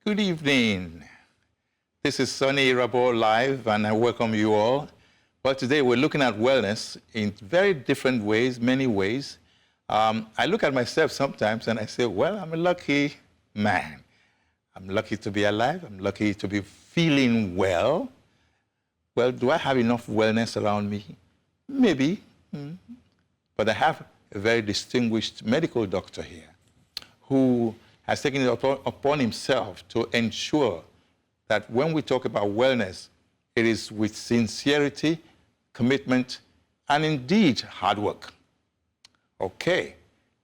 Good evening. This is Soni Irabor live, and I welcome you all. Well, today we're looking at wellness in very different ways, many ways. I look at myself sometimes and I say, well, I'm a lucky man. I'm lucky to be alive. I'm lucky to be feeling well. Well, do I have enough wellness around me? Maybe. But I have a very distinguished medical doctor here who has taken it upon himself to ensure that when we talk about wellness, it is with sincerity, commitment, and indeed hard work. Okay,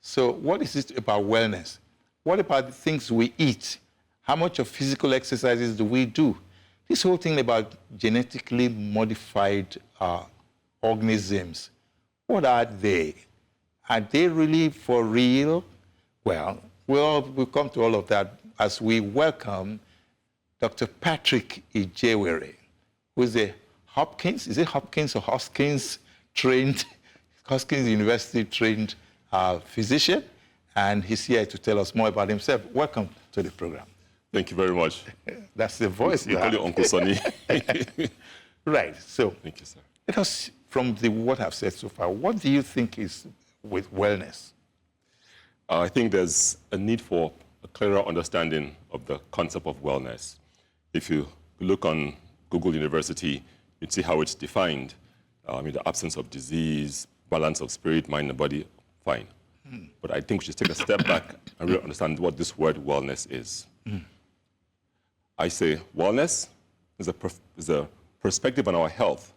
so what is it about wellness? What about the things we eat? How much of physical exercises do we do? This whole thing about genetically modified organisms, what are they? Are they really for real? Well, we'll come to all of that as we welcome Dr. Patrick Ijewere, who is a Hopkins, is it Hopkins or Hoskins trained, Hoskins University trained physician, and he's here to tell us more about himself. Welcome to the program. Thank you very much. That's the voice you call you Uncle Sonny. Right, so thank you, sir. Let us, from what I've said so far, what do you think is with wellness? I think there's a need for a clearer understanding of the concept of wellness. If you look on Google University, you'd see how it's defined. The absence of disease, balance of spirit, mind, and body, fine. But I think we should take a step back and really understand what this word wellness is. I say wellness is a perspective on our health.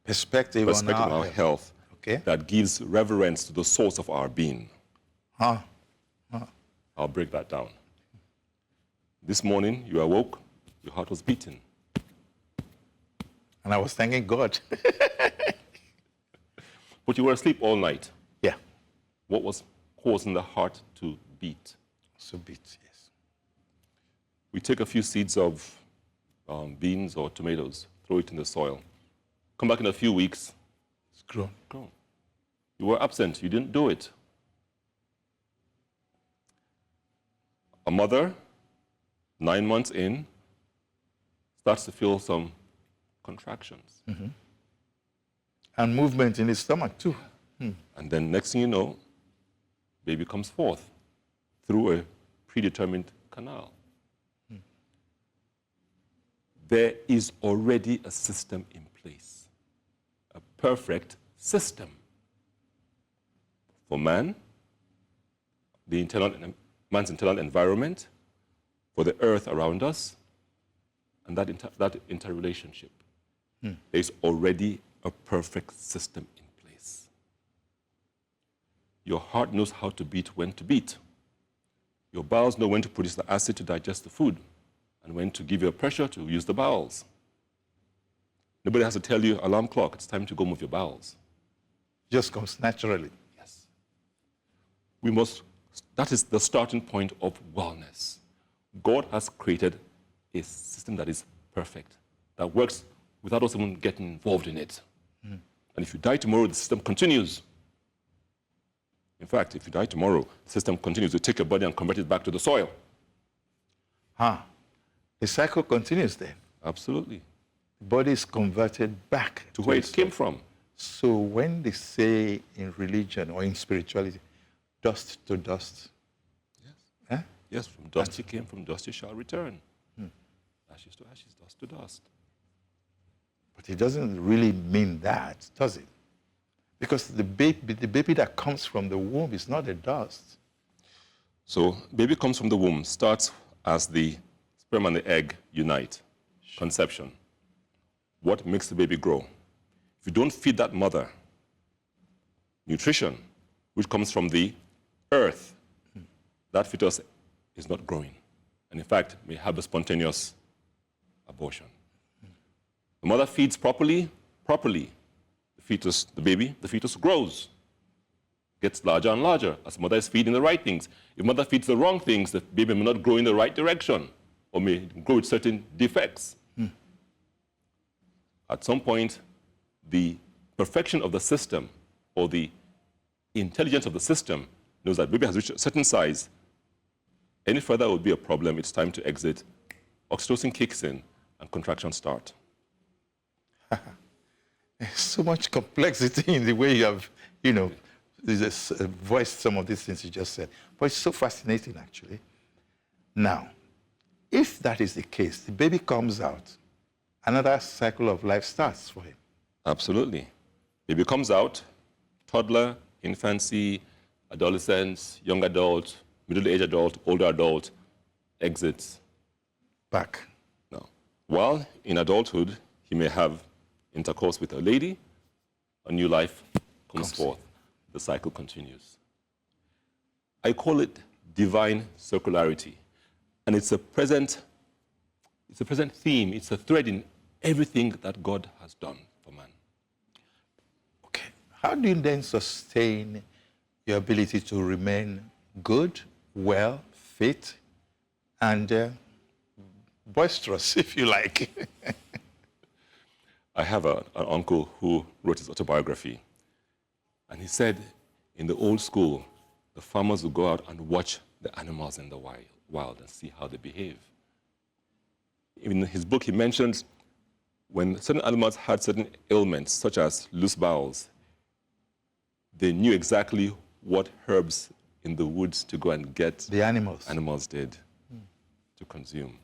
Perspective on our health. Okay. That gives reverence to the source of our being. I'll break that down. This morning, you awoke, your heart was beating. And I was thanking God. But you were asleep all night. Yeah. What was causing the heart to beat? So beat, yes. We take a few seeds of beans or tomatoes, throw it in the soil. Come back in a few weeks. It's grown. You were absent. You didn't do it. A mother, 9 months in, starts to feel some contractions. And movement in the stomach, too. And then next thing you know, baby comes forth through a predetermined canal. There is already a system in place, a perfect system for man, man's internal environment, for the earth around us, and that interrelationship. There's already a perfect system in place. Your heart knows how to beat, when to beat. Your bowels know when to produce the acid to digest the food, and when to give you a pressure to use the bowels. Nobody has to tell you, alarm clock, it's time to go move your bowels. Just comes naturally. Yes. That is the starting point of wellness. God has created a system that is perfect, that works without us even getting involved in it. And if you die tomorrow, the system continues. In fact, if you die tomorrow, the system continues to take your body and convert it back to the soil. The cycle continues then. Absolutely. The body is converted back to where it came from. So when they say in religion or in spirituality, dust to dust. Yes. Yes, from dust you came, from dust you shall return. Ashes to ashes, dust to dust. But it doesn't really mean that, does it? Because the baby that comes from the womb is not the dust. So baby comes from the womb, starts as the sperm and the egg unite, conception. What makes the baby grow? If you don't feed that mother nutrition, which comes from the earth, that fetus is not growing. And in fact, may have a spontaneous abortion. The mother feeds properly, the fetus grows, gets larger and larger as mother is feeding the right things. If mother feeds the wrong things, the baby may not grow in the right direction or may grow with certain defects. At some point, the perfection of the system or the intelligence of the system knows that baby has reached a certain size. Any further would be a problem. It's time to exit. Oxytocin kicks in and contractions start. There's so much complexity in the way you have, voiced some of these things you just said. But it's so fascinating, actually. Now, if that is the case, the baby comes out, another cycle of life starts for him. Absolutely. Baby comes out, toddler, infancy, adolescence, young adult, middle-aged adult, older adult, exits. Back. Now, while in adulthood, he may have intercourse with a lady, a new life comes forth. The cycle continues. I call it divine circularity. And it's a present theme, it's a thread in everything that God has done for man. Okay. How do you then sustain your ability to remain good, well, fit, and boisterous, if you like? I have an uncle who wrote his autobiography, and he said in the old school, the farmers would go out and watch the animals in the wild and see how they behave. In his book, he mentions when certain animals had certain ailments, such as loose bowels, they knew exactly what herbs in the woods to go and get the animals did to consume.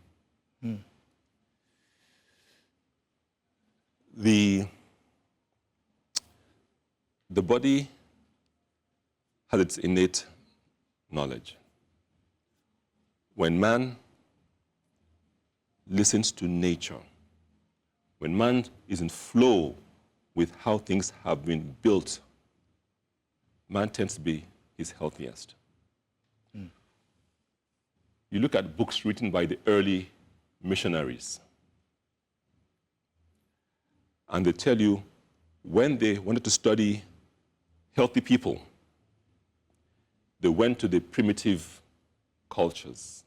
The body has its innate knowledge. When man listens to nature, when man is in flow with how things have been built, man tends to be his healthiest. You look at books written by the early missionaries, and they tell you when they wanted to study healthy people, they went to the primitive cultures.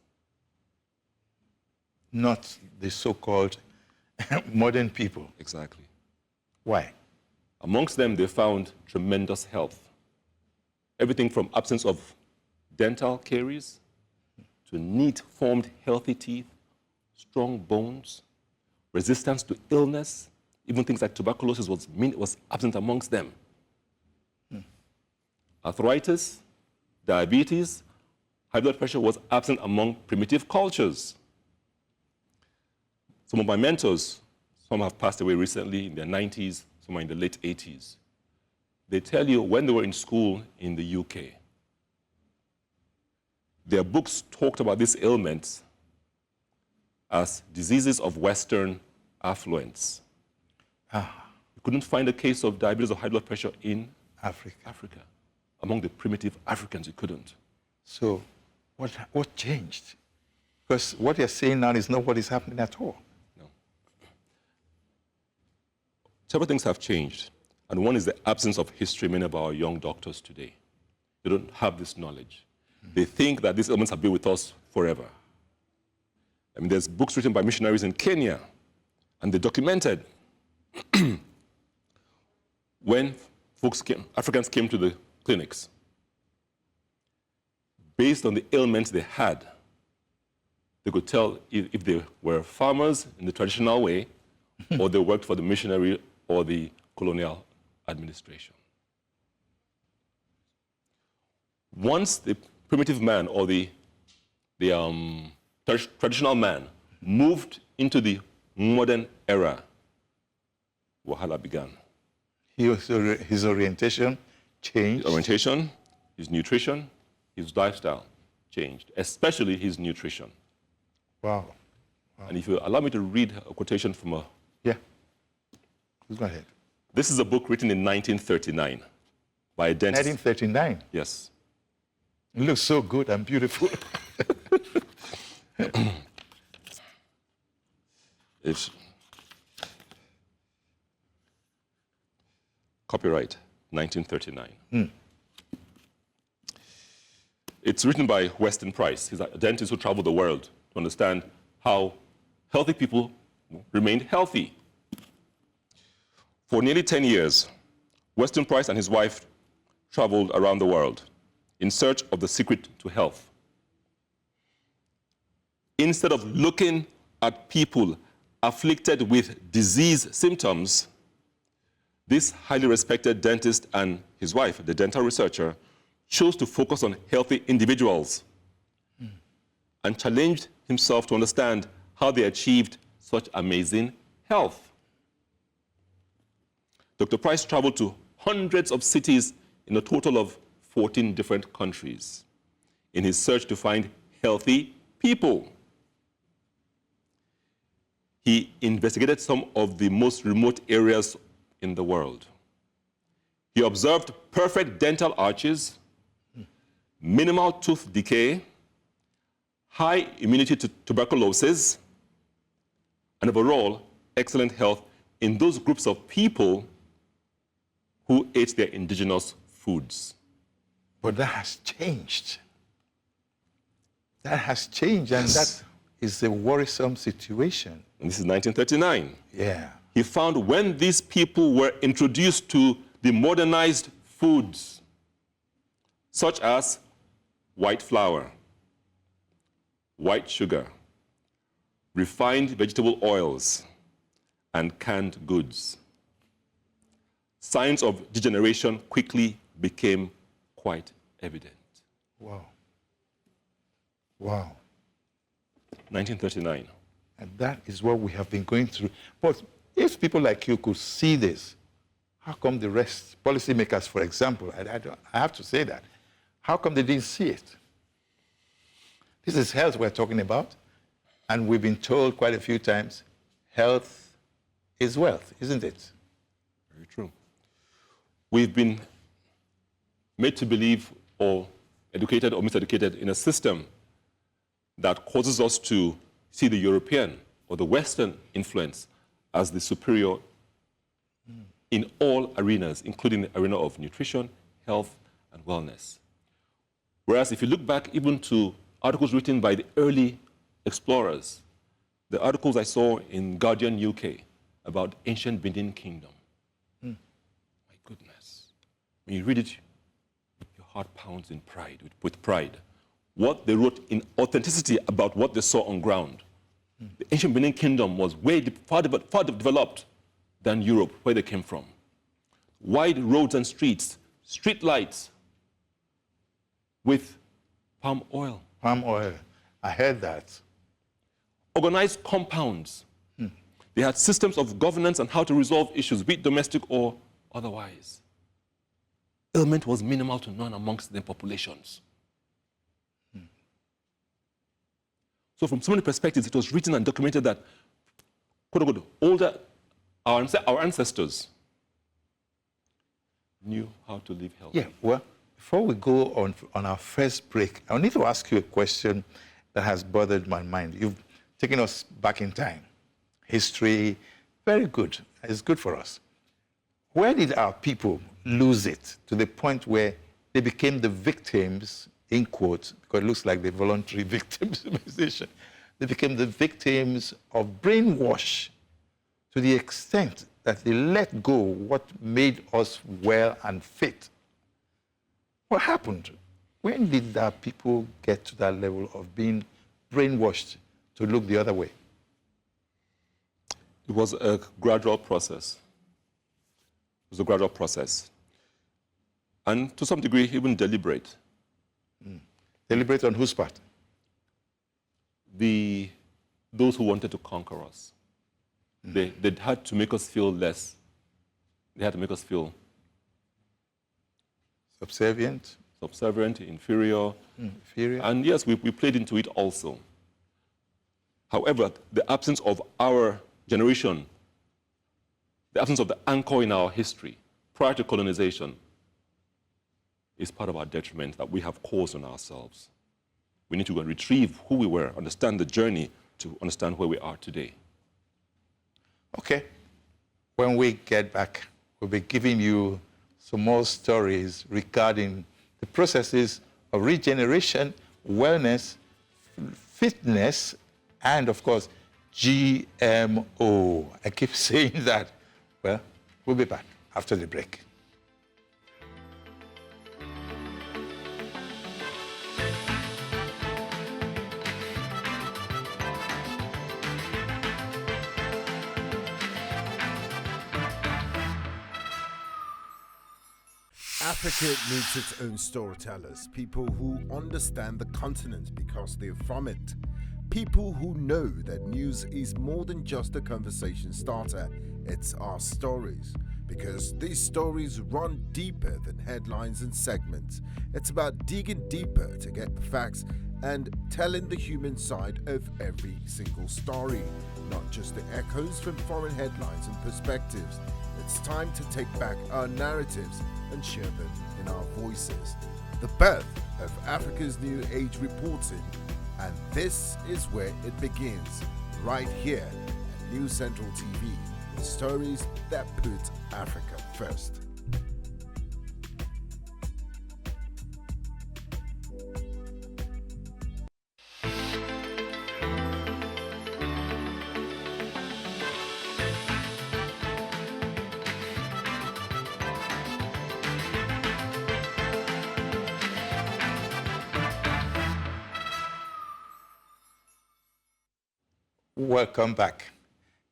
Not the so-called modern people. Exactly. Why? Amongst them, they found tremendous health. Everything from absence of dental caries to neat, formed, healthy teeth, strong bones, resistance to illness. Even things like tuberculosis was absent amongst them. Arthritis, diabetes, high blood pressure was absent among primitive cultures. Some of my mentors, some have passed away recently in their 90s, some are in the late 80s. They tell you when they were in school in the UK, their books talked about these ailments as diseases of Western affluence. You couldn't find a case of diabetes or high blood pressure in Africa. Among the primitive Africans, you couldn't. So what changed? Because what you're saying now is not what is happening at all. No. Several things have changed. And one is the absence of history. Many of our young doctors today, they don't have this knowledge. They think that these ailments have been with us forever. I mean, there's books written by missionaries in Kenya, and they documented when Africans came to the clinics, based on the ailments they had, they could tell if they were farmers in the traditional way or they worked for the missionary or the colonial administration. Once the primitive man or the traditional man moved into the modern era, Wahala began. His orientation changed. His orientation, his nutrition, his lifestyle changed, especially his nutrition. Wow. And if you allow me to read a quotation from a... Yeah. Please go ahead. This is a book written in 1939 by a dentist. 1939? Yes. It looks so good and beautiful. It's copyright, 1939. It's written by Weston Price. He's a dentist who traveled the world to understand how healthy people remained healthy. For nearly 10 years, Weston Price and his wife traveled around the world in search of the secret to health. instead of looking at people afflicted with disease symptoms, this highly respected dentist and his wife, the dental researcher, chose to focus on healthy individuals and challenged himself to understand how they achieved such amazing health. Dr. Price traveled to hundreds of cities in a total of 14 different countries in his search to find healthy people. He investigated some of the most remote areas in the world. He observed perfect dental arches, minimal tooth decay, high immunity to tuberculosis, and overall excellent health in those groups of people who ate their indigenous foods. But that has changed. That has changed, and that is a worrisome situation. And this is 1939. Yeah. He found when these people were introduced to the modernized foods, such as white flour, white sugar, refined vegetable oils, and canned goods, signs of degeneration quickly became quite evident. Wow. Wow. 1939. And that is what we have been going through. But if people like you could see this, how come the rest, policymakers, for example, I have to say that, how come they didn't see it? This is health we're talking about, and we've been told quite a few times, health is wealth, isn't it? Very true. We've been made to believe or educated or miseducated in a system that causes us to see the European or the Western influence as the superior in all arenas, including the arena of nutrition, health, and wellness. Whereas if you look back even to articles written by the early explorers, the articles I saw in Guardian UK about ancient Benin Kingdom, my goodness, when you read it, your heart pounds in pride, with pride. What they wrote in authenticity about what they saw on ground. The ancient Benin Kingdom was far developed than Europe, where they came from. Wide roads and streets, street lights with palm oil. Palm oil. I heard that. Organized compounds. They had systems of governance and how to resolve issues, be it domestic or otherwise. Ailment was minimal to none amongst their populations. So from so many perspectives, it was written and documented that, quote-unquote, our ancestors knew how to live healthy. Yeah, well, before we go on our first break, I need to ask you a question that has bothered my mind. You've taken us back in time. History, very good. It's good for us. Where did our people lose it to the point where they became the victims, in quotes, because it looks like the voluntary victimization. They became the victims of brainwash to the extent that they let go what made us well and fit. What happened? When did our people get to that level of being brainwashed to look the other way? It was a gradual process. It was a gradual process. And to some degree, even deliberate. Deliberate on whose part? Those who wanted to conquer us. They had to make us feel less. They had to make us feel subservient, inferior. Inferior. And yes, we played into it also. However, the absence of our generation, the absence of the anchor in our history prior to colonization is part of our detriment that we have caused on ourselves. We need to go and retrieve who we were, understand the journey to understand where we are today. Okay. When we get back, we'll be giving you some more stories regarding the processes of regeneration, wellness, fitness, and of course, GMO. I keep saying that. Well, we'll be back after the break. Africa needs its own storytellers, people who understand the continent because they're from it. People who know that news is more than just a conversation starter, it's our stories. Because these stories run deeper than headlines and segments. It's about digging deeper to get the facts and telling the human side of every single story, not just the echoes from foreign headlines and perspectives. It's time to take back our narratives and share them in our voices. The birth of Africa's New Age reporting, and this is where it begins, right here at News Central TV, the stories that put Africa first. Welcome back.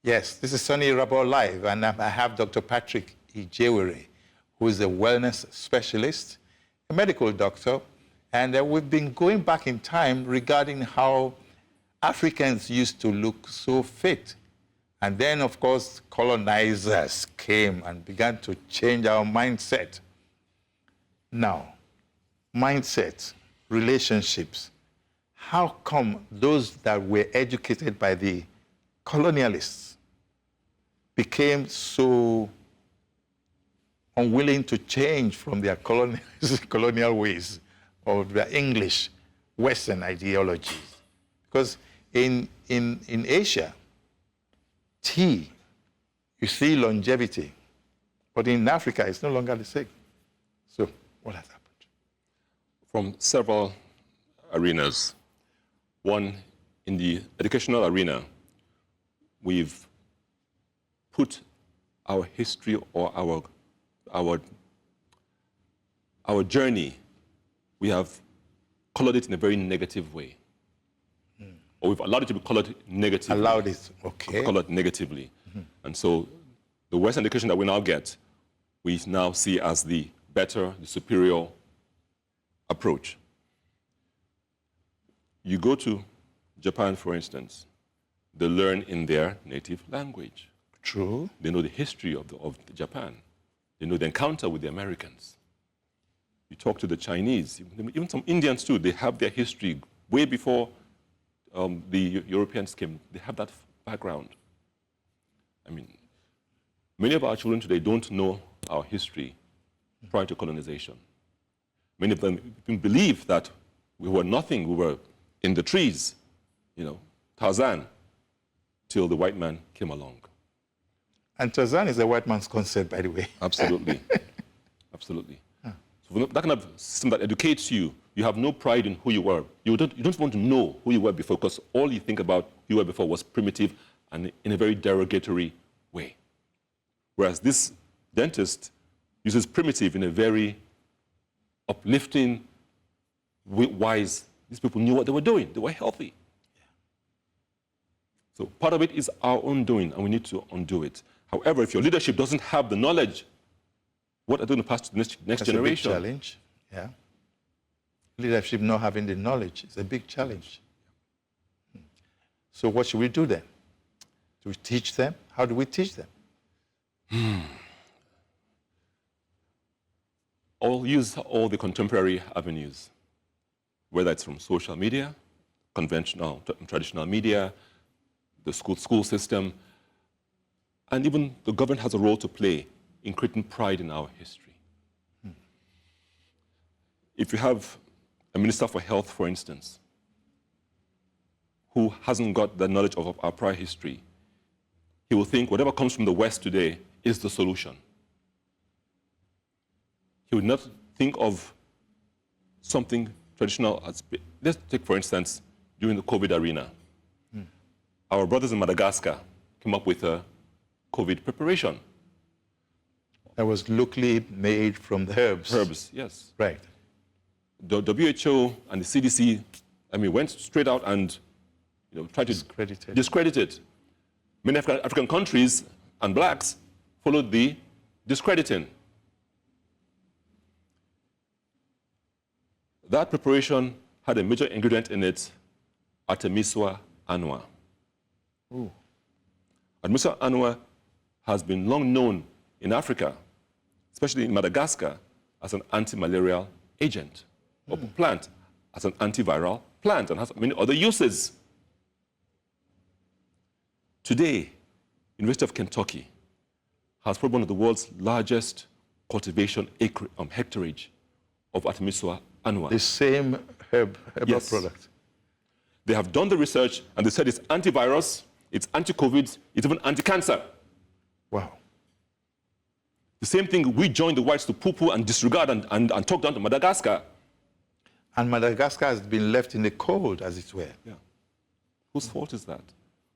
Yes, this is Soni Irabor Live, and I have Dr. Patrick Ijewere, who is a wellness specialist, a medical doctor, and we've been going back in time regarding how Africans used to look so fit. And then, of course, colonizers came and began to change our mindset. Now, mindset, relationships, how come those that were educated by the colonialists became so unwilling to change from their colonial ways or their English Western ideologies? Because in Asia, tea, you see longevity, but in Africa, it's no longer the same. So what has happened? From several arenas. One, in the educational arena, we've put our history or our journey, we have colored it in a very negative way. Or we've allowed it to be colored negatively. Allowed it, okay. Colored negatively. And so the Western education that we now get, we now see as the better, the superior approach. You go to Japan, for instance, they learn in their native language. True. They know the history of Japan. They know the encounter with the Americans. You talk to the Chinese, even some Indians too, they have their history way before the Europeans came. They have that background. I mean, many of our children today don't know our history prior to colonization. Many of them believe that we were nothing, we were in the trees, Tarzan, till the white man came along. And Tarzan is a white man's concept, by the way. Absolutely. Absolutely. So that kind of system that educates you, you have no pride in who you were. You don't want to know who you were before, because all you think about who you were before was primitive and in a very derogatory way. Whereas this dentist uses primitive in a very uplifting, wise. These people knew what they were doing. They were healthy. So part of it is our own doing, and we need to undo it. However, if your leadership doesn't have the knowledge, what are they going to pass to the next generation? That's a big challenge, yeah. Leadership not having the knowledge is a big challenge. So what should we do then? Do we teach them? How do we teach them? Use all the contemporary avenues, whether it's from social media, conventional, traditional media, the school system, and even the government has a role to play in creating pride in our history. If you have a Minister for Health, for instance, who hasn't got the knowledge of our prior history, he will think whatever comes from the West today is the solution. He would not think of something traditional. Let's take, for instance, during the COVID arena. Our brothers in Madagascar came up with a COVID preparation. That was locally made from the herbs. Herbs, yes. Right. The WHO and the CDC, went straight out and tried to discredit it. Many African countries and blacks followed the discrediting. That preparation had a major ingredient in it, Artemisia annua. Ooh. Artemisia annua has been long known in Africa, especially in Madagascar, as an anti-malarial agent, or plant as an antiviral plant, and has many other uses. Today, University of Kentucky has probably one of the world's largest cultivation hectarage of Artemisia annua. The same herbal Yes. product. They have done the research, and they said it's antivirus, it's anti-COVID, it's even anti-cancer. Wow. The same thing we joined the whites to poo-poo and disregard and talk down to Madagascar. And Madagascar has been left in the cold, as it were. Yeah. Whose fault is that?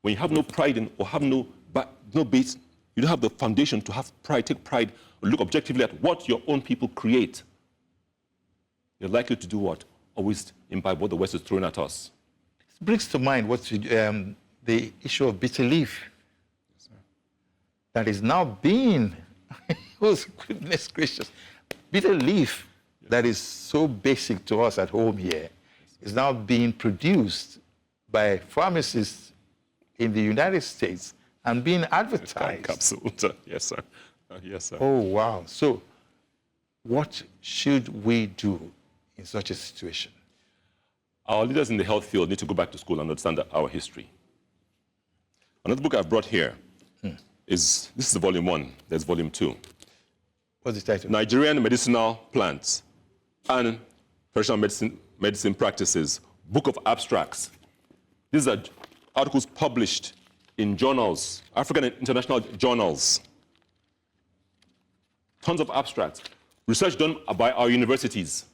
When you have no pride in, or have no base, you don't have the foundation to have pride, take pride, or look objectively at what your own people create, you're likely to do what? Always imbibe what the West is throwing at us. It brings to mind the issue of bitter leaf. Yes, sir. That is now being, oh goodness gracious, bitter leaf that is so basic to us at home here is now being produced by pharmacists in the United States and being advertised. Capsule. Yes, sir. Yes, sir. Oh, wow. So what should we do in such a situation? Our leaders in the health field need to go back to school and understand our history. Another book I've brought here is, this is volume 1, there's volume 2. What's the title? Nigerian Medicinal Plants and Traditional Medicine Practices, Book of Abstracts. These are articles published in journals, African and international journals. Tons of abstracts. Research done by our universities,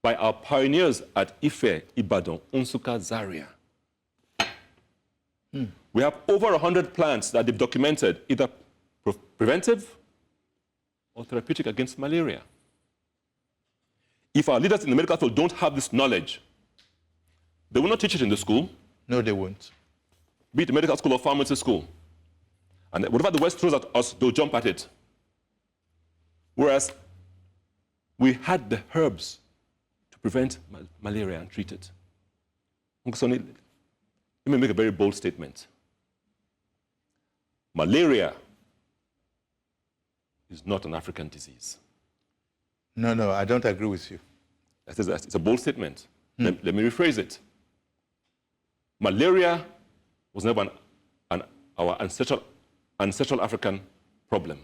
by our pioneers at Ife, Ibadan, Nsukka, Zaria. We have over 100 plants that they've documented, either preventive or therapeutic against malaria. If our leaders in the medical field don't have this knowledge, they will not teach it in the school. No, they won't. Be it the medical school or pharmacy school. And whatever the West throws at us, they'll jump at it. Whereas we had the herbs to prevent malaria and treat it. Uncle Soni, let me make a very bold statement. Malaria is not an African disease. No, I don't agree with you. It's a bold statement. Let me rephrase it. Malaria was never our ancestral African problem.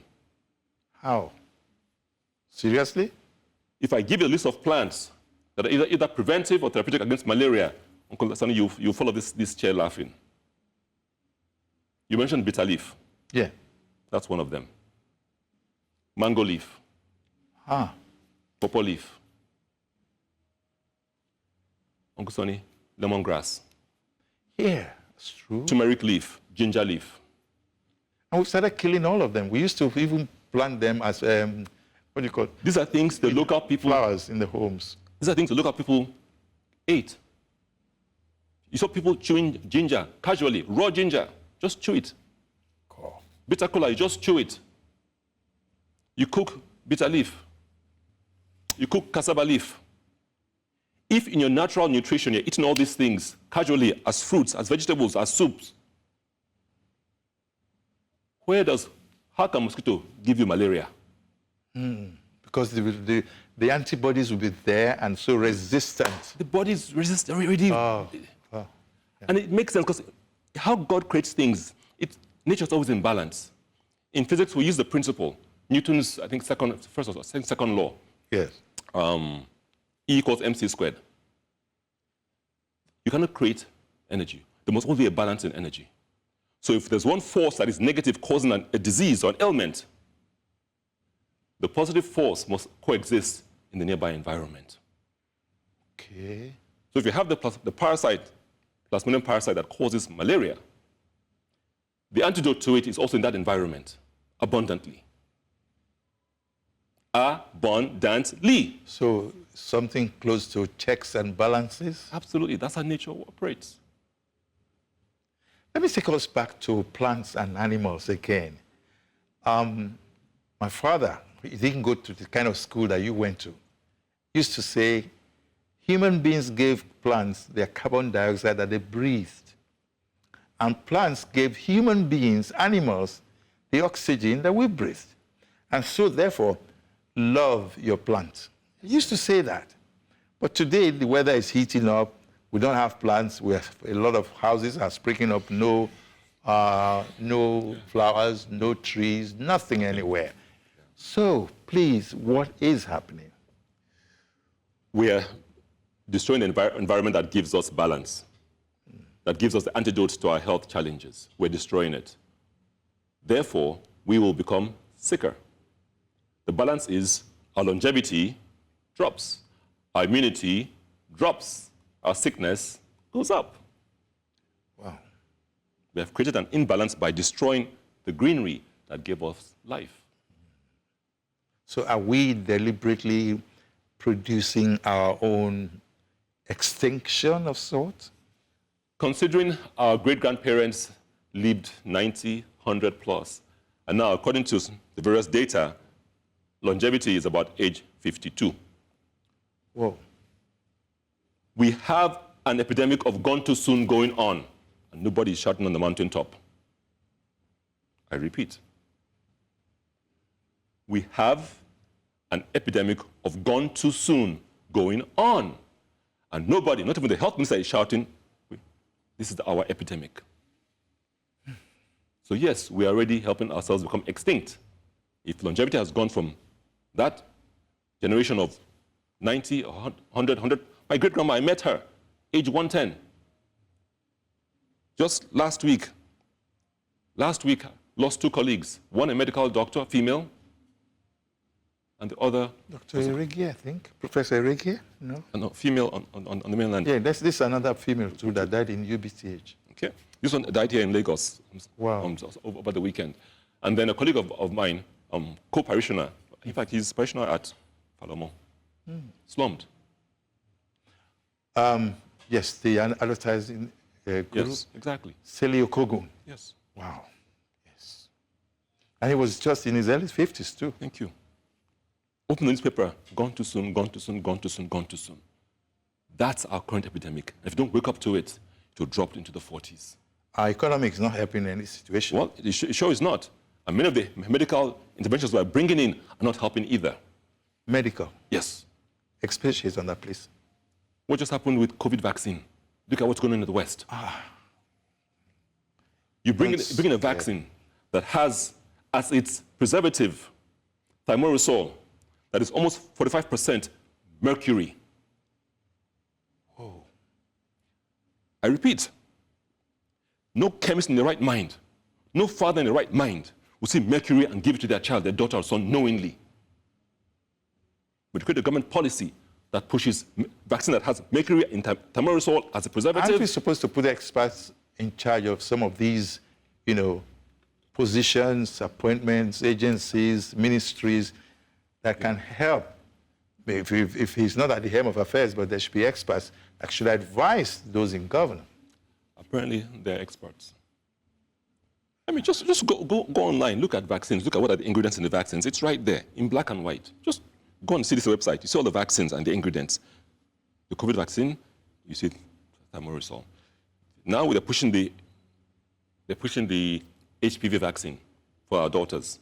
How? Seriously? If I give you a list of plants that are either preventive or therapeutic against malaria, Uncle Soni, you follow this chair laughing. You mentioned bitter leaf. Yeah. That's one of them. Mango leaf. Pawpaw leaf. Uncle Soni, lemongrass. Yeah, that's true. Turmeric leaf, ginger leaf. And we started killing all of them. We used to even plant them as, what do you call it? These are things the local people... Flowers in the homes. These are things the local people ate. You saw people chewing ginger casually, raw ginger. Just chew it. Cool. Bitter cola, you just chew it. You cook bitter leaf. You cook cassava leaf. If in your natural nutrition you're eating all these things casually as fruits, as vegetables, as soups, how can mosquito give you malaria? Because the antibodies will be there and so resistant. The body's resistant already. Oh. Yeah. And it makes sense because how God creates things, nature's always in balance. In physics, we use the principle, Newton's, I think, second law. Yes. E equals mc squared. You cannot create energy. There must always be a balance in energy. So if there's one force that is negative causing a disease or an ailment, the positive force must coexist in the nearby environment. Okay. So if you have the parasite, plasmodium parasite that causes malaria, the antidote to it is also in that environment, abundantly. Abundantly. So something close to checks and balances? Absolutely, that's how nature operates. Let me take us back to plants and animals again. My father, he didn't go to the kind of school that you went to. He used to say Human beings gave plants their carbon dioxide that they breathed. And plants gave human beings, animals, the oxygen that we breathed. And so, therefore, love your plant. I used to say that. But today, the weather is heating up. We don't have plants. A lot of houses are springing up. No flowers, no trees, nothing anywhere. So, please, what is happening? We are destroying the environment that gives us balance, that gives us the antidote to our health challenges. We're destroying it. Therefore, we will become sicker. The balance is our longevity drops, our immunity drops, our sickness goes up. Wow. We have created an imbalance by destroying the greenery that gave us life. So are we deliberately producing our own extinction of sorts? Considering our great-grandparents lived 90, 100 plus, and now according to the various data, longevity is about age 52. Whoa. We have an epidemic of gone too soon going on, and nobody is shouting on the mountaintop. I repeat. We have an epidemic of gone too soon going on, and nobody, not even the health minister, is shouting, this is our epidemic. So yes, we are already helping ourselves become extinct. If longevity has gone from that generation of 90 or 100, my great-grandma, I met her, age 110. Just last week, lost two colleagues, one a medical doctor, female, and the other... Dr. Irigi, I think. Professor Irigi? No? No, female on the mainland. Yeah, this is another female too that died in UBCH. Okay. This one died here in Lagos. Wow. Over the weekend. And then a colleague of mine, co-parishioner, in fact, he's parishioner at Falomo, slummed. Yes, the advertising guru. Yes, exactly. Celio Kogun. Yes. Wow. Yes. And he was just in his early 50s too. Thank you. Open the newspaper, gone too soon, gone too soon, gone too soon, gone too soon. That's our current epidemic. If you don't wake up to it, it will drop into the 40s. Our economy is not helping in this situation. Well, it sure is not. And many of the medical interventions we're bringing in are not helping either. Medical. Yes. Expatiate on that, please. What just happened with COVID vaccine? Look at what's going on in the West. You bring in a vaccine that has as its preservative thimerosal that is almost 45% mercury. Whoa. I repeat, no chemist in the right mind, no father in the right mind will see mercury and give it to their child, their daughter or son knowingly. But create a government policy that pushes vaccine that has mercury in thimerosal as a preservative. Aren't we supposed to put experts in charge of some of these, positions, appointments, agencies, ministries that can help? If he's not at the helm of affairs, but there should be experts that should advise those in government. Apparently, they're experts. I mean, just go online, look at vaccines, look at what are the ingredients in the vaccines. It's right there, in black and white. Just go on the CDC website. You see all the vaccines and the ingredients. The COVID vaccine, you see thimerosal. Now they're pushing the HPV vaccine for our daughters.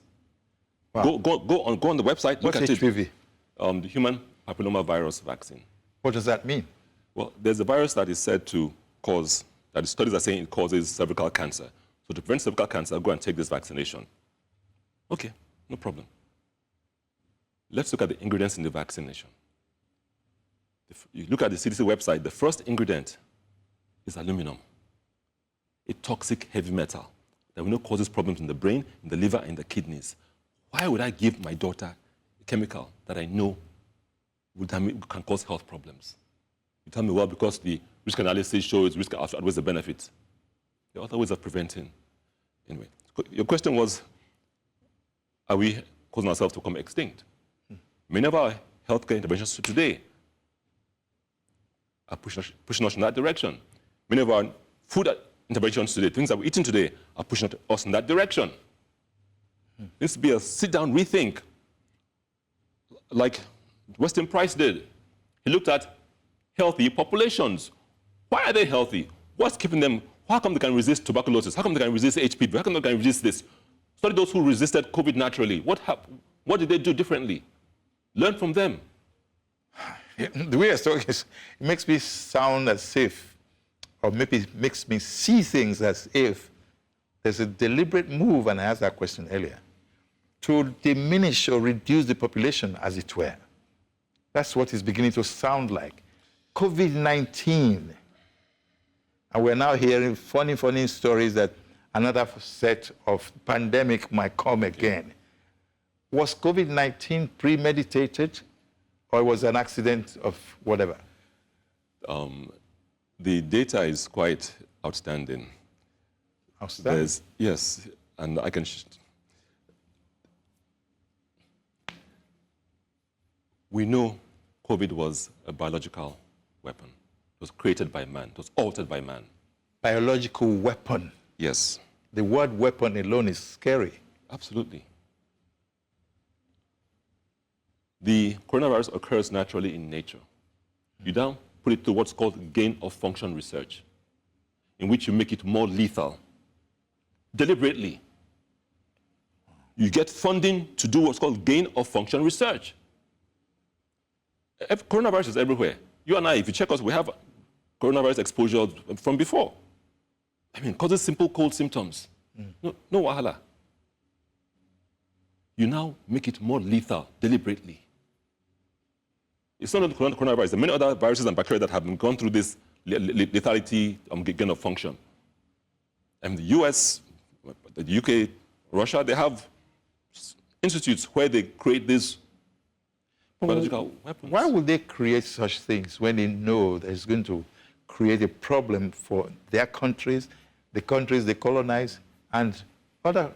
Wow. Go on the website. What's look at HPV? The human papillomavirus vaccine. What does that mean? Well, there's a virus that is said to cause, that the studies are saying it causes cervical cancer. So to prevent cervical cancer, go and take this vaccination. Okay, no problem. Let's look at the ingredients in the vaccination. If you look at the CDC website, the first ingredient is aluminum, a toxic heavy metal that we know causes problems in the brain, in the liver, and in the kidneys. Why would I give my daughter a chemical that I know can cause health problems? You tell me, well, because the risk analysis shows risk outweighs the benefits. There are other ways of preventing. Anyway, your question was, are we causing ourselves to become extinct? Many of our healthcare interventions today are pushing us in that direction. Many of our food interventions today, things that we're eating today, are pushing us in that direction. There needs to be a sit-down rethink, like Weston Price did. He looked at healthy populations. Why are they healthy? What's keeping them? How come they can resist tuberculosis? How come they can resist HPV? How come they can resist this? Study those who resisted COVID naturally. What happened? What did they do differently? Learn from them. The way I talk is, it makes me sound as if, or maybe it makes me see things as if there's a deliberate move, and I asked that question earlier, to diminish or reduce the population, as it were. That's what it's beginning to sound like. COVID-19. And we're now hearing funny stories that another set of pandemic might come again. Was COVID-19 premeditated, or was it an accident of whatever? The data is quite outstanding. Outstanding? Yes, and I can... We know COVID was a biological weapon. It was created by man. It was altered by man. Biological weapon. Yes. The word weapon alone is scary. Absolutely. The coronavirus occurs naturally in nature. You now put it to what's called gain-of-function research, in which you make it more lethal, deliberately. You get funding to do what's called gain-of-function research. Coronavirus is everywhere. You and I, if you check us, we have coronavirus exposure from before. I mean, causes simple cold symptoms. No wahala. You now make it more lethal, deliberately. It's not only coronavirus. There are many other viruses and bacteria that have gone through this lethality gain of function. And the US, the UK, Russia, they have institutes where they create these biological weapons. Why would they create such things when they know that it's going to create a problem for their countries, the countries they colonize, and other,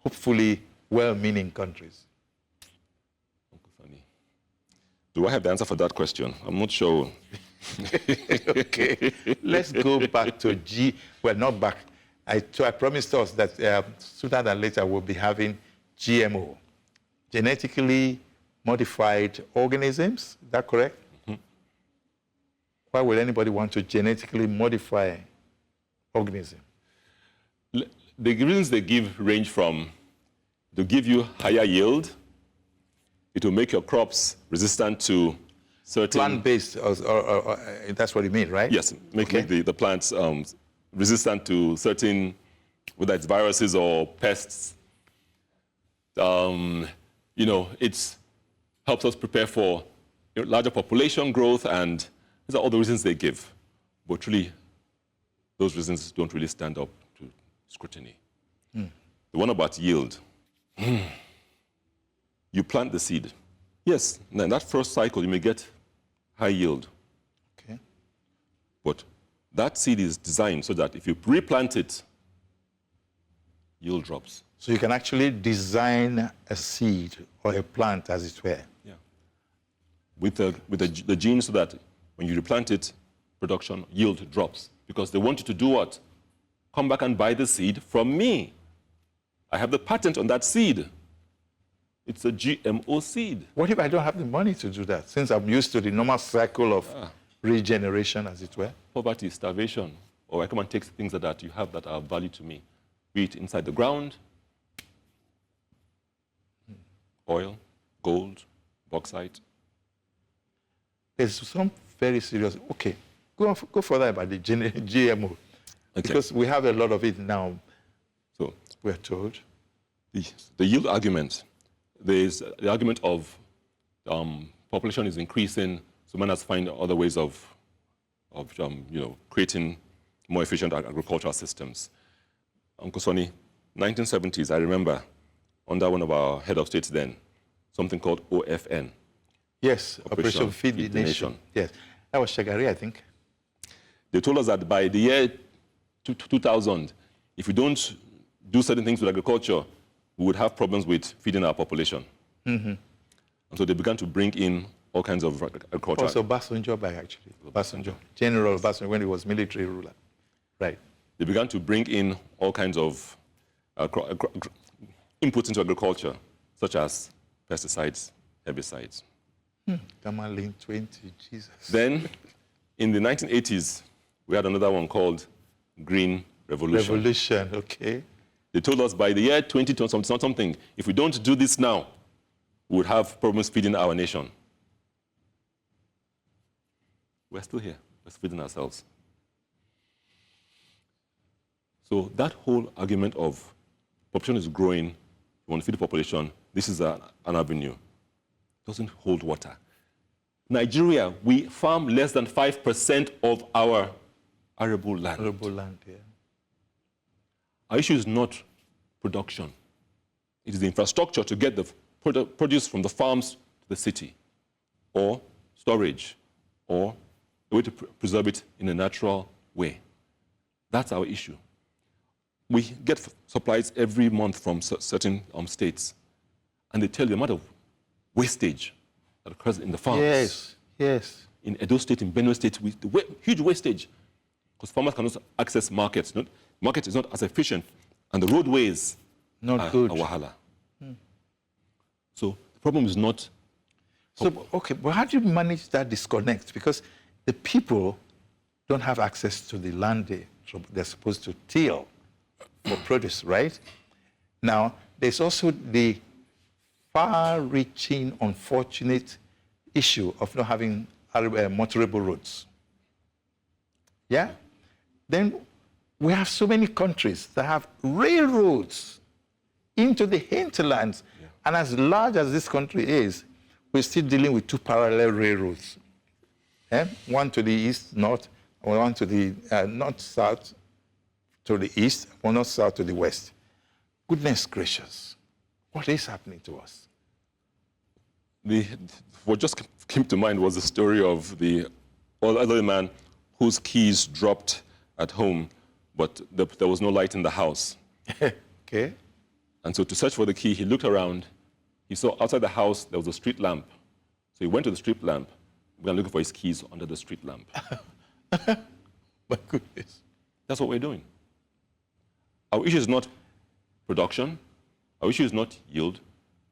hopefully well-meaning countries? Do I have the answer for that question? I'm not sure. Okay, let's go back to not back. I promised us that sooner than later we'll be having GMO, genetically modified organisms. Is that correct? Mm-hmm. Why would anybody want to genetically modify organism? The reasons they give range from to give you higher yield. It will make your crops resistant to certain... Plant-based, or that's what you mean, right? Yes, make the plants resistant to certain, whether it's viruses or pests. It helps us prepare for larger population growth, and these are all the reasons they give. But really, those reasons don't really stand up to scrutiny. The one about yield. You plant the seed. Yes, in that first cycle, you may get high yield. Okay. But that seed is designed so that if you replant it, yield drops. So you can actually design a seed or a plant, as it were. Yeah. With the gene, so that when you replant it, production, yield drops. Because they want you to do what? Come back and buy the seed from me. I have the patent on that seed. It's a GMO seed. What if I don't have the money to do that, since I'm used to the normal cycle of regeneration, as it were? Poverty, starvation, or I come and take things that you have that are of value to me, be it inside the ground, oil, gold, bauxite. There's some very serious... Okay, go further about the GMO. Okay. Because we have a lot of it now, so we're told. The yield argument. There's the argument of population is increasing, so man has to find other ways of creating more efficient agricultural systems. Uncle Soni, 1970s, I remember, under one of our head of states then, something called OFN. Yes, Operation Feed the Nation. Yes, that was Shagari, I think. They told us that by the year 2000, if we don't do certain things with agriculture, we would have problems with feeding our population. Mm-hmm. And so they began to bring in all kinds of agriculture. Also Basanjo, actually. Basanjo. General Basanjo, when he was military ruler. Right. They began to bring in all kinds of inputs into agriculture, such as pesticides, herbicides. Tamalin 20, Jesus. Then, in the 1980s, we had another one called Green Revolution. Revolution, okay. They told us by the year 2020 something, if we don't do this now, we would have problems feeding our nation. We're still here. We're feeding ourselves. So that whole argument of population is growing, you want to feed the population, this is an avenue, doesn't hold water. Nigeria, we farm less than 5% of our arable land. Arable land, yeah. Our issue is not production. It is the infrastructure to get the produce from the farms to the city, or storage, or a way to preserve it in a natural way. That's our issue. We get supplies every month from certain states, and they tell you the amount of wastage that occurs in the farms. Yes, yes. In Edo State, in Benue State, huge wastage, because farmers cannot access markets. Market is not as efficient, and the roadways are good. a wahala. So the problem is not... So, okay, but how do you manage that disconnect? Because the people don't have access to the land they're supposed to till for produce, right? Now, there's also the far-reaching, unfortunate issue of not having motorable roads. Yeah? Then we have so many countries that have railroads into the hinterlands. Yeah. And as large as this country is, we're still dealing with two parallel railroads. One to the east, north, and one to the north-south to the east, one north-south to the west. Goodness gracious, what is happening to us? What just came to mind was the story of the elderly man whose keys dropped at home, but there was no light in the house. Okay. And so to search for the key, he looked around. He saw outside the house there was a street lamp. So he went to the street lamp, began looking for his keys under the street lamp. My goodness. That's what we're doing. Our issue is not production. Our issue is not yield.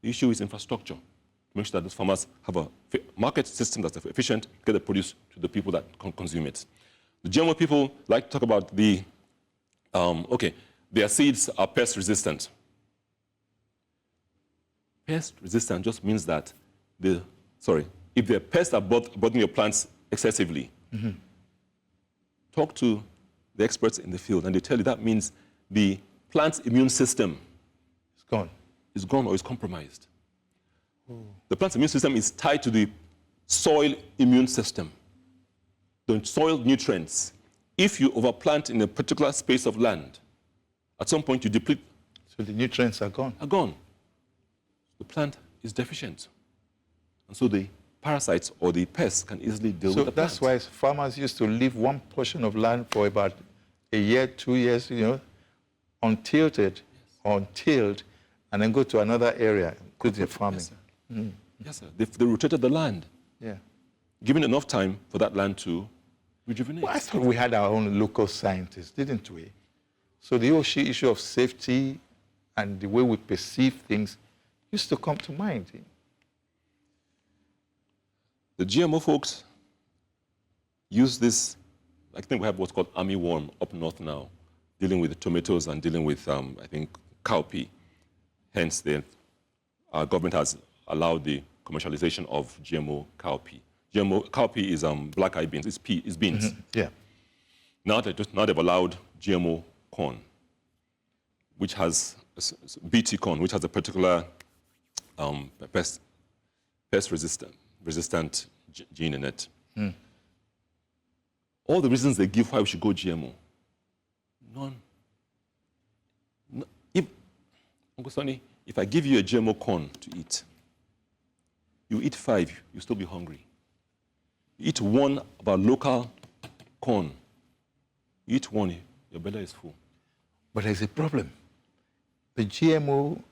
The issue is infrastructure. To make sure that those farmers have a market system that's efficient, get the produce to the people that consume it. The GMO people like to talk about their seeds are pest resistant. Pest resistant just means that if the pests are bothering your plants excessively, talk to the experts in the field, and they tell you that means the plant's immune system is gone or is compromised. The plant's immune system is tied to the soil immune system, the soil nutrients. If you overplant in a particular space of land, at some point you deplete. So the nutrients are gone? Are gone. The plant is deficient. And so the parasites or the pests can easily deal with the plant. So that's why farmers used to leave one portion of land for about a year, 2 years, untilled, and then go to another area, because they're farming. Yes, sir. They rotated the land. Yeah. Given enough time for that land to rejuvenate. Well, I thought we had our own local scientists, didn't we? So the whole issue of safety and the way we perceive things used to come to mind. The GMO folks use this, I think we have what's called armyworm up north now, dealing with the tomatoes and dealing with, I think, cowpea. Hence, our government has allowed the commercialization of GMO cowpea. GMO cowpea is black-eyed beans, it's beans. Yeah. Now they've allowed GMO corn, which has BT corn, which has a particular pest-resistant gene in it. All the reasons they give why we should go GMO, none. Uncle Soni, if I give you a GMO corn to eat, you eat 5, you'll still be hungry. You eat 1 of our local corn, you eat 1, your belly is full. But there's a problem. The GMO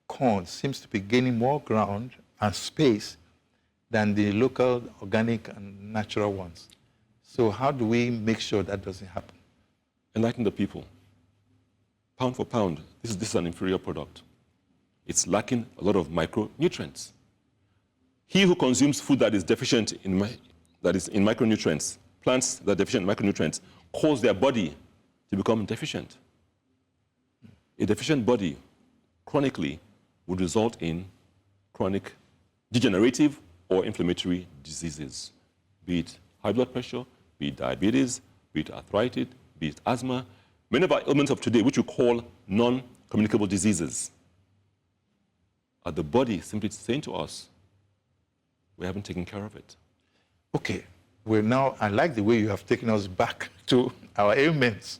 corn seems to be gaining more ground and space than the local organic and natural ones. So how do we make sure that doesn't happen? Enlighten the people. Pound for pound, this is an inferior product. It's lacking a lot of micronutrients. He who consumes food that is deficient in micronutrients, plants that are deficient in micronutrients, cause their body to become deficient. A deficient body chronically would result in chronic degenerative or inflammatory diseases, be it high blood pressure, be it diabetes, be it arthritis, be it asthma. Many of our ailments of today, which we call non-communicable diseases, are the body simply saying to us, we haven't taken care of it. Okay, well now, I like the way you have taken us back to our ailments.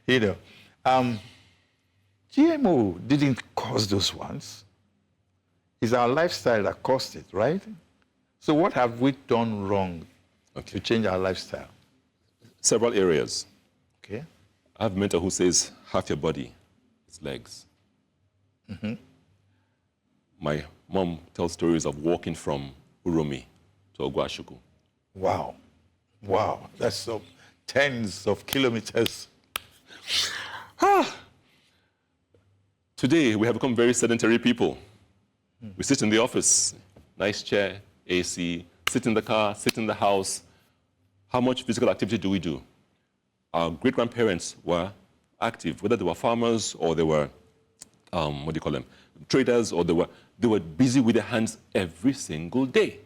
GMO didn't cause those ones. It's our lifestyle that caused it, right? So what have we done wrong to change our lifestyle? Several areas. Okay. I have a mentor who says half your body is legs. Mm-hmm. My mom tells stories of walking from Uromi to Ogwashuku. Wow. Wow. That's so tens of kilometers. Today, we have become very sedentary people. We sit in the office, nice chair, AC, sit in the car, sit in the house. How much physical activity do we do? Our great-grandparents were active, whether they were farmers or they were, traders, or they were busy with their hands every single day.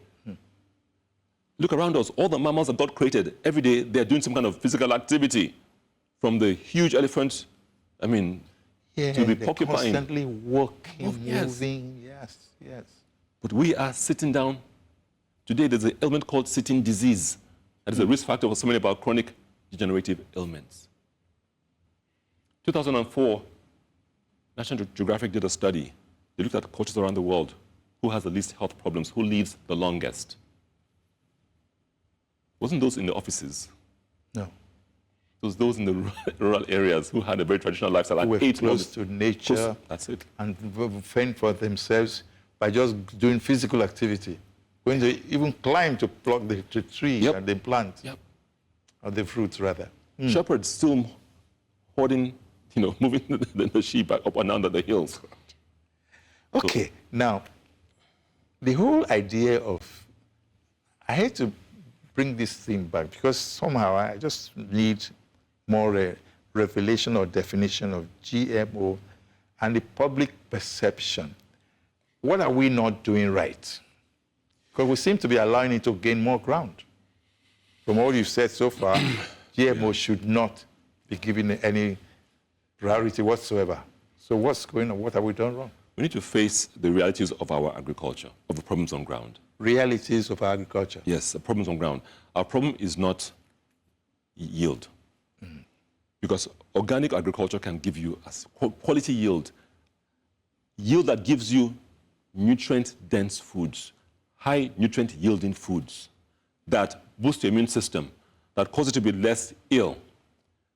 Look around us, all the mammals that God created, every day they're doing some kind of physical activity. From the huge elephant, to the porcupine. Constantly walking, moving, yes. yes. But we are sitting down. Today there's an ailment called sitting disease. That is a risk factor for so many of our chronic degenerative ailments. 2004, National Geographic did a study. They looked at cultures around the world. Who has the least health problems? Who lives the longest? Wasn't those in the offices? No. It was those in the rural areas who had a very traditional lifestyle. Who were close to nature. That's it. And fend for themselves by just doing physical activity. When they even climb to pluck the tree and the plant, or the fruits rather. Shepherds still hoarding, moving the sheep up and down the hills. Okay, now, the whole idea of, I hate to bring this thing back because somehow I just need more revelation or definition of GMO and the public perception. What are we not doing right? Because we seem to be allowing it to gain more ground. From all you've said so far, GMO should not be given any priority whatsoever. So what's going on? What have we done wrong? We need to face the realities of our agriculture, of the problems on ground. Realities of agriculture. Yes, the problems on ground. Our problem is not yield. Because organic agriculture can give you a quality yield. Yield that gives you nutrient-dense foods, high nutrient-yielding foods that boost your immune system, that cause you to be less ill,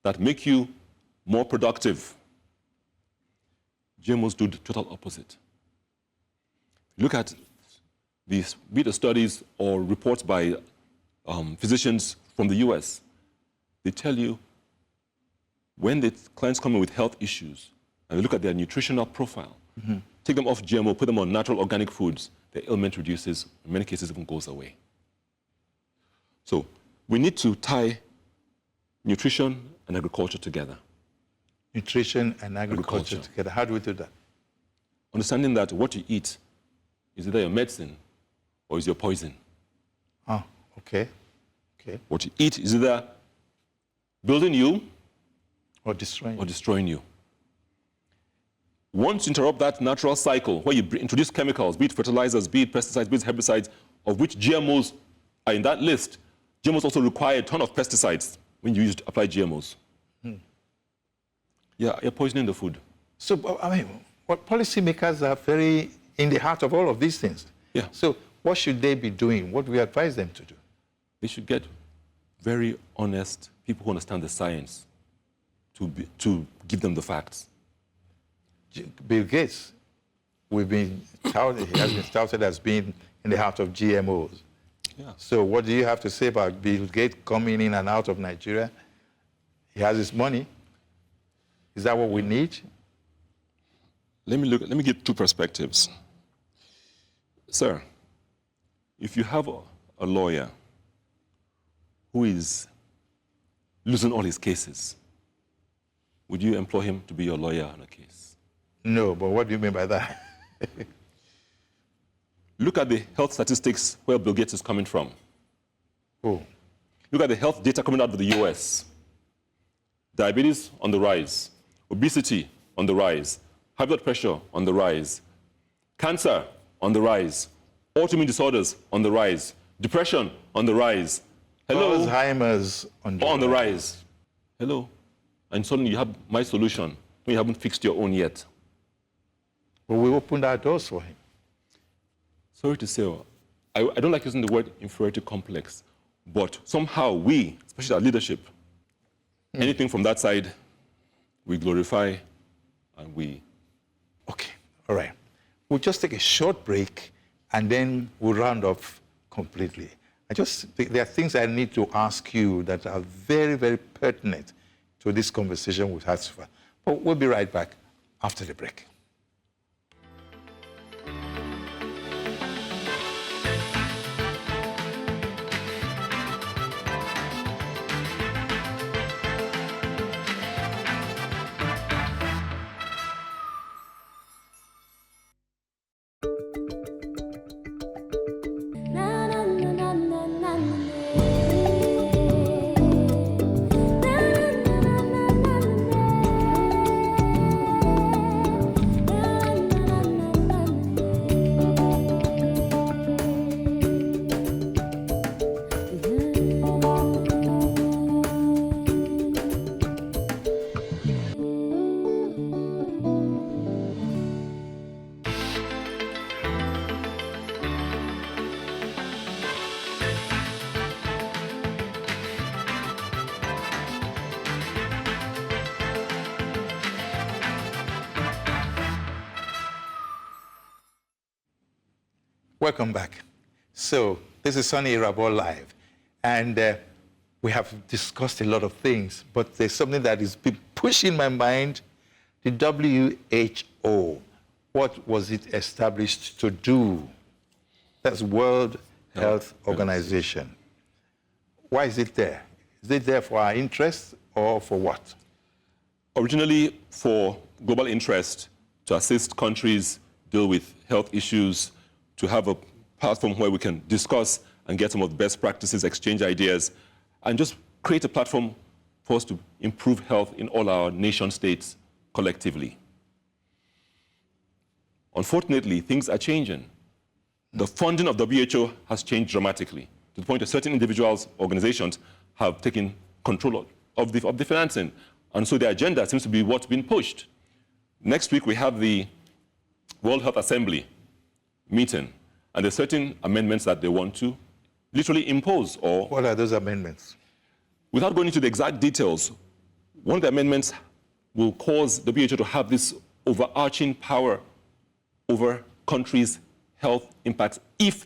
that make you more productive. GMOs do the total opposite. Look at these, be the studies or reports by physicians from the US. They tell you when the clients come in with health issues and they look at their nutritional profile, take them off GMO, put them on natural organic foods, the ailment reduces, in many cases even goes away. So we need to tie nutrition and agriculture together. Nutrition and agriculture together. How do we do that? Understanding that what you eat is either your medicine or is your poison. Oh, okay. Okay. What you eat is either building you or destroying you. Once you interrupt that natural cycle where you introduce chemicals, be it fertilizers, be it pesticides, be it herbicides, of which GMOs are in that list, GMOs also require a ton of pesticides when you apply GMOs. Yeah, you're poisoning the food. So, I mean, what policymakers are very in the heart of all of these things. Yeah. So what should they be doing? What do we advise them to do? They should get very honest people who understand the science to give them the facts. Bill Gates, he has been touted as being in the heart of GMOs. Yeah. So what do you have to say about Bill Gates coming in and out of Nigeria? He has his money. Is that what we need? Let me give two perspectives. Sir, If you have a lawyer who is losing all his cases, would you employ him to be your lawyer on a case? No, but what do you mean by that? Look at the health statistics where Bill Gates is coming from. Oh. Look at the health data coming out of the US. Diabetes on the rise, obesity on the rise, high blood pressure on the rise, cancer on the rise, autoimmune disorders on the rise, depression on the rise. Hello? Alzheimer's on the rise. Hello? And suddenly you have my solution when you haven't fixed your own yet. Well, we opened our doors for him. Sorry to say, I don't like using the word inferiority complex, but somehow we, especially our leadership, anything from that side, we glorify and we... Okay, all right. We'll just take a short break and then we'll round off completely. There are things I need to ask you that are very, very pertinent to this conversation we've had so far. But we'll be right back after the break. Welcome back. So this is Soni Irabor Live, and we have discussed a lot of things, but there's something that has been pushing my mind, the WHO. What was it established to do? That's World Health Organization. Why is it there? Is it there for our interests or for what? Originally for global interest, to assist countries deal with health issues, to have a platform where we can discuss and get some of the best practices, exchange ideas, and just create a platform for us to improve health in all our nation states collectively. Unfortunately, things are changing. The funding of WHO has changed dramatically, to the point that certain individuals, organizations, have taken control of the financing. And so the agenda seems to be what's been pushed. Next week, we have the World Health Assembly meeting, and there's certain amendments that they want to literally impose. Or what are those amendments? Without going into the exact details, one of the amendments will cause the WHO to have this overarching power over countries' health impacts if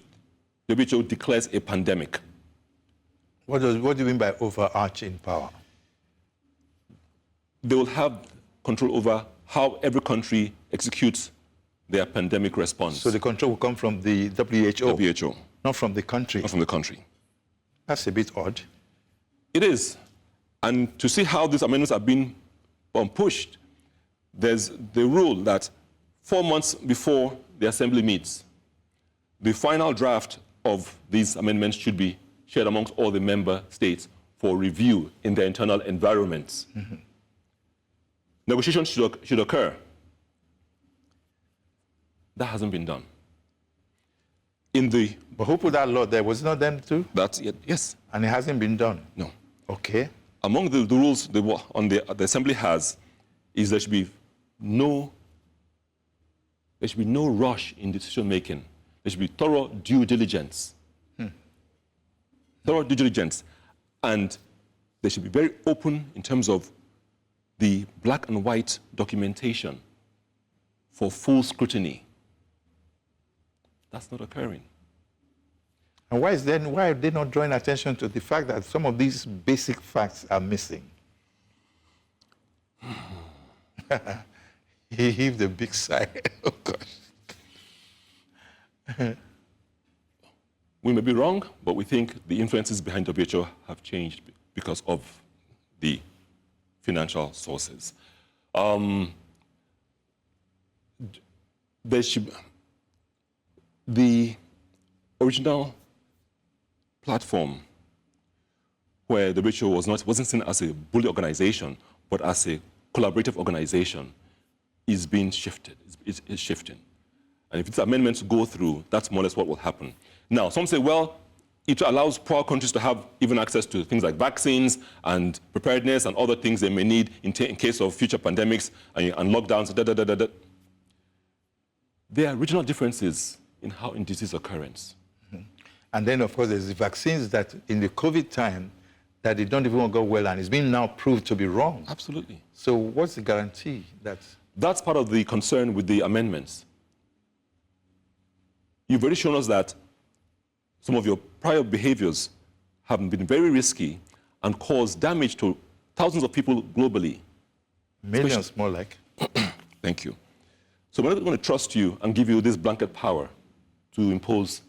the WHO declares a pandemic. What do you mean by overarching power? They will have control over how every country executes their pandemic response. So the control will come from the WHO? WHO. Not from the country? Not from the country. That's a bit odd. It is. And to see how these amendments are being pushed, there's the rule that 4 months before the Assembly meets, the final draft of these amendments should be shared amongst all the member states for review in their internal environments. Mm-hmm. Negotiations should occur. That hasn't been done. But who put that law there? Was it not them too? Yes. And it hasn't been done? No. Okay. Among the rules the Assembly has is there should be no rush in decision making. There should be thorough due diligence. Thorough due diligence. And they should be very open in terms of the black and white documentation for full scrutiny. That's not occurring. And why are they not drawing attention to the fact that some of these basic facts are missing? He heaved a big sigh. Oh, gosh. We may be wrong, but we think the influences behind WHO have changed because of the financial sources. The original platform where the WHO wasn't seen as a bully organization, but as a collaborative organization, is being shifted. It's shifting. And if these amendments go through, that's more or less what will happen. Now, some say, well, it allows poor countries to have even access to things like vaccines and preparedness and other things they may need in case of future pandemics and lockdowns, There are regional differences in disease occurrence. Mm-hmm. And then, of course, there's the vaccines that in the COVID time that they don't even go well, and it's been now proved to be wrong. Absolutely. So what's the guarantee that... That's part of the concern with the amendments. You've already shown us that some of your prior behaviors have been very risky and caused damage to thousands of people globally. Millions, more like. Thank you. So we're not going to trust you and give you this blanket power to impose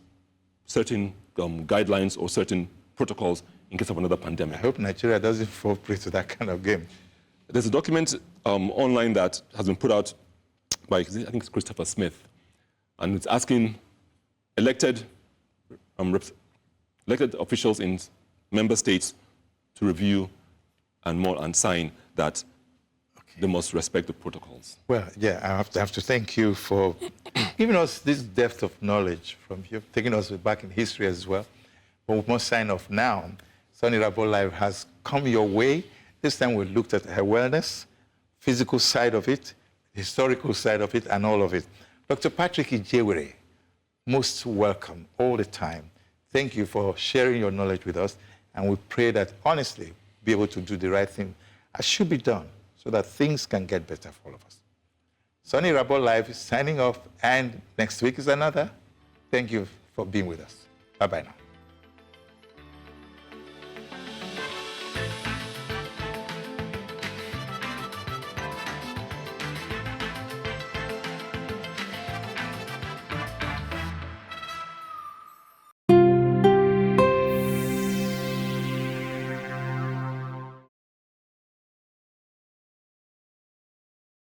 certain guidelines or certain protocols in case of another pandemic. I hope Nigeria doesn't fall prey to that kind of game. There's a document online that has been put out by, I think it's Christopher Smith, and it's asking elected officials in member states to review and sign that they must respect the protocols. Well, yeah, I have to thank you for giving us this depth of knowledge from you, taking us back in history as well. But we must sign off now. Soni Irabor Live has come your way. This time we looked at her wellness, physical side of it, historical side of it, and all of it. Dr. Patrick Ijewere, most welcome all the time. Thank you for sharing your knowledge with us, and we pray that honestly be able to do the right thing as should be done so that things can get better for all of us. Soni Irabor Live is signing off, and next week is another. Thank you for being with us. Bye-bye now.